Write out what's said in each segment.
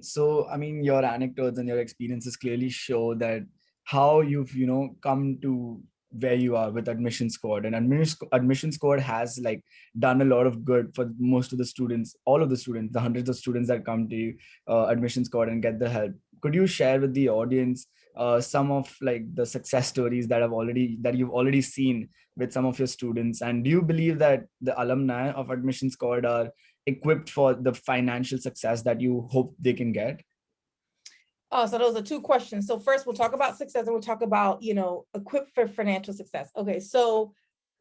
So I mean, your anecdotes and your experiences clearly show that how you've, come to where you are with Admission Squad. And Admission Squad has like done a lot of good for most of the students, all of the students, the hundreds of students that come to Admission Squad and get the help. Could you share with the audience some of like the success stories that you've already seen with some of your students? And do you believe that the alumni of Admission Squad are equipped for the financial success that you hope they can get? Oh, so those are two questions. So first we'll talk about success and we'll talk about, equipped for financial success. Okay, so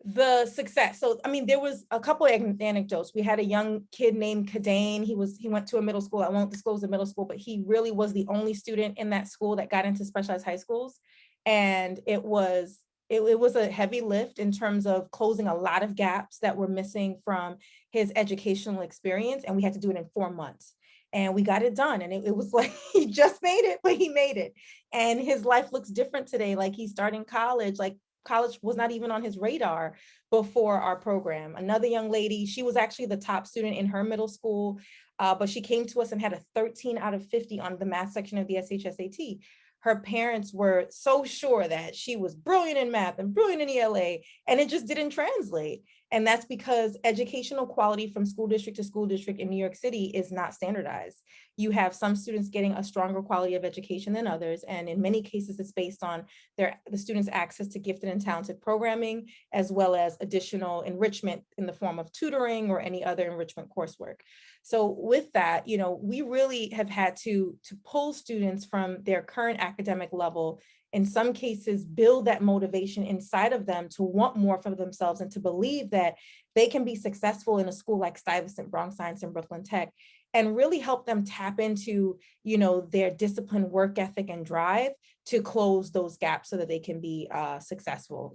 the success. So, I mean, there was a couple of anecdotes. We had a young kid named Kadane. He went to a middle school. I won't disclose the middle school, but he really was the only student in that school that got into specialized high schools. And it was a heavy lift in terms of closing a lot of gaps that were missing from his educational experience. And we had to do it in 4 months. And we got it done. And it was like, he just made it, but he made it. And his life looks different today. Like he's starting college, like college was not even on his radar before our program. Another young lady, she was actually the top student in her middle school, but she came to us and had a 13 out of 50 on the math section of the SHSAT. Her parents were so sure that she was brilliant in math and brilliant in ELA, and it just didn't translate. And that's because educational quality from school district to school district in New York City is not standardized. You have some students getting a stronger quality of education than others. And in many cases, it's based on the students' access to gifted and talented programming, as well as additional enrichment in the form of tutoring or any other enrichment coursework. So with that, we really have had to pull students from their current academic level, in some cases, build that motivation inside of them to want more for themselves and to believe that they can be successful in a school like Stuyvesant, Bronx Science, and Brooklyn Tech, and really help them tap into, their discipline, work ethic, and drive to close those gaps so that they can be successful.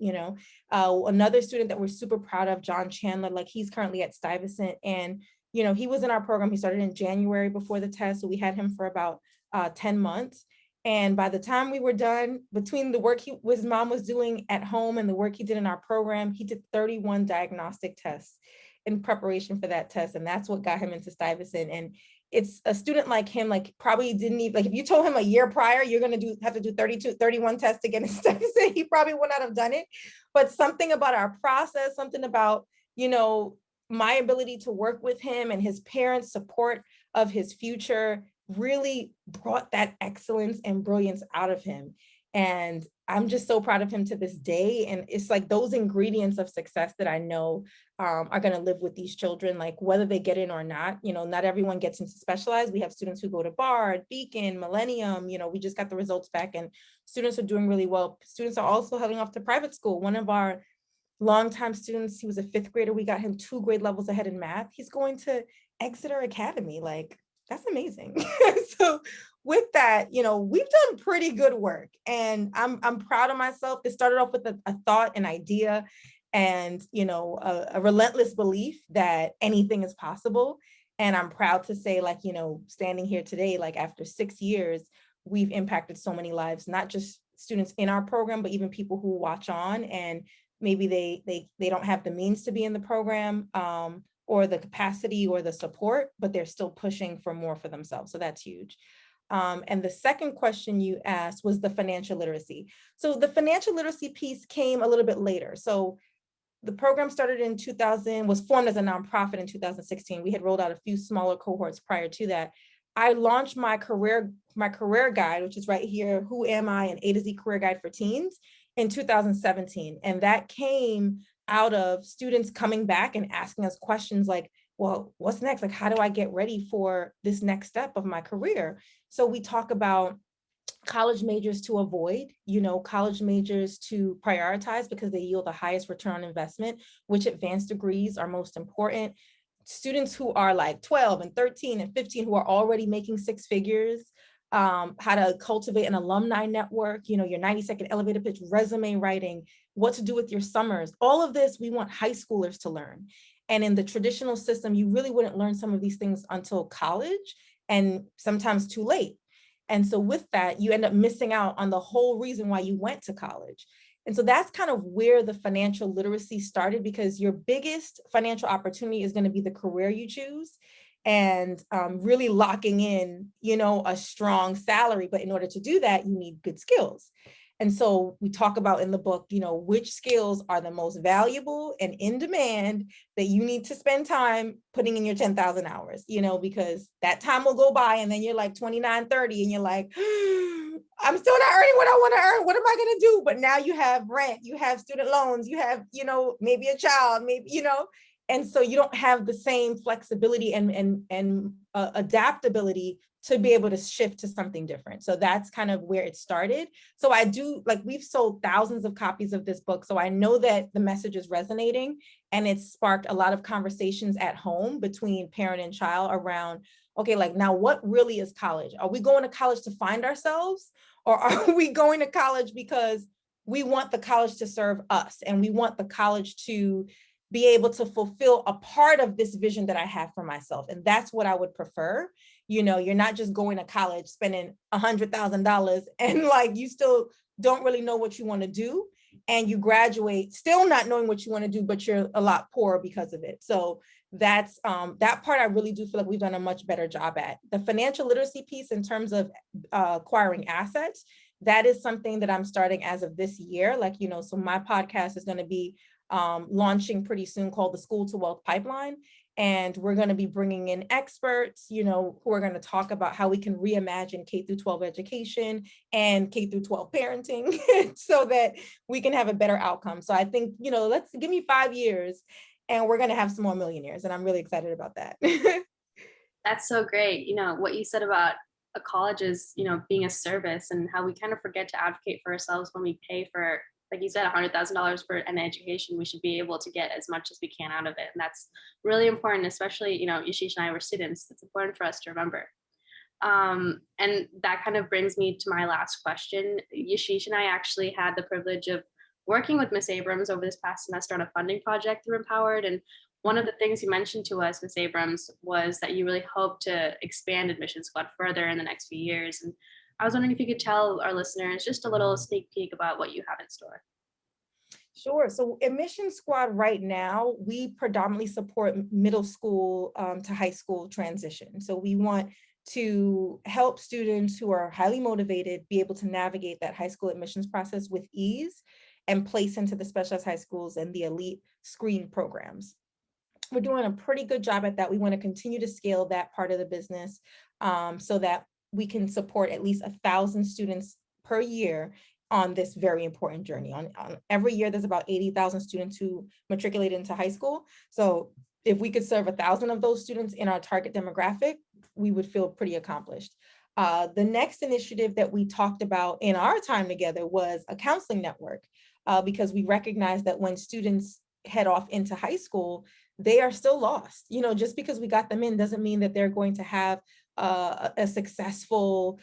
Another student that we're super proud of, John Chandler, like he's currently at Stuyvesant, and he was in our program. He started in January before the test, so we had him for about 10 months. And by the time we were done, between the work his mom was doing at home and the work he did in our program, he did 31 diagnostic tests in preparation for that test. And that's what got him into Stuyvesant. And it's a student like him, like probably didn't even, like if you told him a year prior, you're going to have to do 31 tests to get into Stuyvesant, he probably would not have done it. But something about our process, something about, my ability to work with him and his parents' support of his future really brought that excellence and brilliance out of him. And I'm just so proud of him to this day. And it's like those ingredients of success that I know are going to live with these children, like whether they get in or not. Not everyone gets into specialized. We have students who go to Bard, Beacon, Millennium. We just got the results back and students are doing really well. Students are also heading off to private school. One of our longtime students, he was a 5th grader. We got him 2 grade levels ahead in math. He's going to Exeter Academy. Like, that's amazing. So with that, we've done pretty good work, and I'm proud of myself. It started off with a thought, an idea, and a relentless belief that anything is possible. And I'm proud to say, like, standing here today, like after 6 years, we've impacted so many lives, not just students in our program, but even people who watch on, and maybe they don't have the means to be in the program, or the capacity or the support, but they're still pushing for more for themselves. So that's huge. And the second question you asked was the financial literacy. So the financial literacy piece came a little bit later. So the program started in 2000, was formed as a nonprofit in 2016. We had rolled out a few smaller cohorts prior to that. I launched my career guide, which is right here, Who Am I? An A to Z career guide for teens, in 2017. And that came out of students coming back and asking us questions like, well, what's next? Like, how do I get ready for this next step of my career? So we talk about college majors to avoid, college majors to prioritize because they yield the highest return on investment, which advanced degrees are most important. Students who are like 12 and 13 and 15 who are already making 6 figures, how to cultivate an alumni network, your 90-second elevator pitch, resume writing, what to do with your summers. All of this, we want high schoolers to learn. And in the traditional system, you really wouldn't learn some of these things until college, and sometimes too late. And so with that, you end up missing out on the whole reason why you went to college. And so that's kind of where the financial literacy started, because your biggest financial opportunity is going to be the career you choose. and really locking in, you know, a strong salary. But in order to do that, you need good skills. And so we talk about in the book, you know, which skills are the most valuable and in demand that you need to spend time putting in your 10,000 hours, you know, because that time will go by and then you're like 29, 30 and you're like, I'm still not earning what I want to earn. What am I going to do? But now you have rent, you have student loans, you have, you know, maybe a child, maybe, you know, and so you don't have the same flexibility and adaptability to be able to shift to something different. So that's kind of where it started. So I do, like, we've sold thousands of copies of this book. So I know that the message is resonating, and it's sparked a lot of conversations at home between parent and child around, okay, like, now what really is college? Are we going to college to find ourselves, or are we going to college because we want the college to serve us and we want the college to be able to fulfill a part of this vision that I have for myself? And that's what I would prefer. You know, you're not just going to college, spending $100,000 and like, you still don't really know what you want to do. And you graduate still not knowing what you want to do, but you're a lot poorer because of it. So that's that part I really do feel like we've done a much better job at. The financial literacy piece in terms of acquiring assets, that is something that I'm starting as of this year. Like, you know, so my podcast is going to be launching pretty soon, called the School to Wealth Pipeline. And we're going to be bringing in experts, you know, who are going to talk about how we can reimagine K through 12 education and K through 12 parenting so that we can have a better outcome. So I think, you know, let's give me 5 years and we're going to have some more millionaires. And I'm really excited about that. That's so great. You know, what you said about a college is, you know, being a service, and how we kind of forget to advocate for ourselves when we pay for, like you said, $100,000 for an education. We should be able to get as much as we can out of it. And that's really important, especially, you know, Yashish and I were students. It's important for us to remember. And that kind of brings me to my last question. Yashish and I actually had the privilege of working with Miss Abrams over this past semester on a funding project through EmpowerED. And one of the things you mentioned to us, Miss Abrams, was that you really hope to expand AdmissionSquad further in the next few years. And I was wondering if you could tell our listeners just a little sneak peek about what you have in store. Sure. So AdmissionSquad right now, we predominantly support middle school to high school transition. So we want to help students who are highly motivated be able to navigate that high school admissions process with ease and place into the specialized high schools and the elite screen programs. We're doing a pretty good job at that. We want to continue to scale that part of the business so that we can support at least 1,000 students per year on this very important journey. On every year, there's about 80,000 students who matriculate into high school. So if we could serve 1,000 of those students in our target demographic, we would feel pretty accomplished. The next initiative that we talked about in our time together was a counseling network, because we recognize that when students head off into high school, they are still lost. You know, just because we got them in doesn't mean that they're going to have a successful,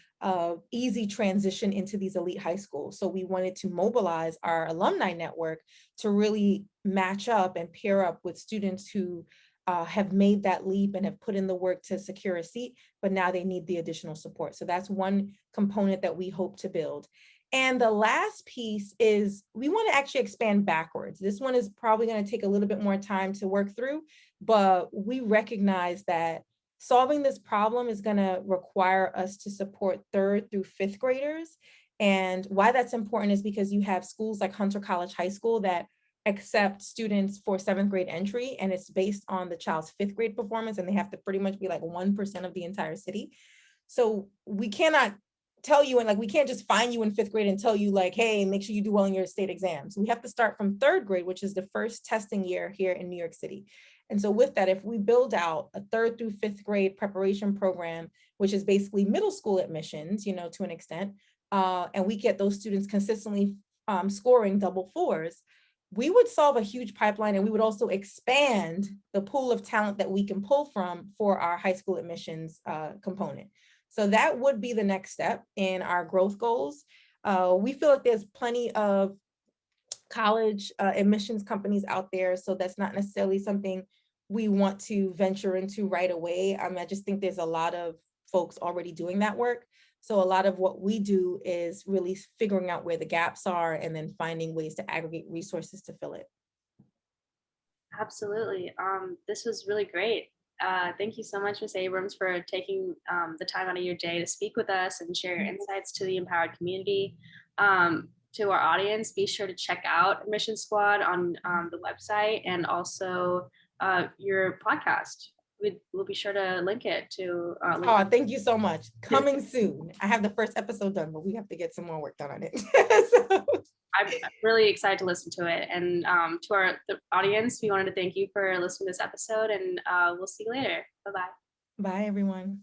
easy transition into these elite high schools. So we wanted to mobilize our alumni network to really match up and pair up with students who have made that leap and have put in the work to secure a seat, but now they need the additional support. So that's one component that we hope to build. And the last piece is we want to actually expand backwards. This one is probably going to take a little bit more time to work through, but we recognize that solving this problem is going to require us to support 3rd through 5th graders. And why that's important is because you have schools like Hunter College High School that accept students for 7th grade entry, and it's based on the child's 5th grade performance, and they have to pretty much be like 1% of the entire city. So we cannot tell you, and like, we can't just find you in 5th grade and tell you like, hey, make sure you do well in your state exams. We have to start from 3rd grade, which is the first testing year here in New York City. And so with that, if we build out a 3rd through 5th grade preparation program, which is basically middle school admissions, you know, to an extent, and we get those students consistently scoring double 4s, we would solve a huge pipeline, and we would also expand the pool of talent that we can pull from for our high school admissions component. So that would be the next step in our growth goals. We feel like there's plenty of college admissions companies out there, so that's not necessarily something we want to venture into right away. I just think there's a lot of folks already doing that work. So a lot of what we do is really figuring out where the gaps are and then finding ways to aggregate resources to fill it. Absolutely. This was really great. Thank you so much, Ms. Abrams, for taking the time out of your day to speak with us and share your insights to the Empowered community. To our audience, be sure to check out Admission Squad on the website and also your podcast. We'll be sure to link it to. Oh, thank you so much. Coming soon. I have the first episode done, but we have to get some more work done on it. So. I'm really excited to listen to it. And to the audience, we wanted to thank you for listening to this episode, and we'll see you later. Bye-bye. Bye, everyone.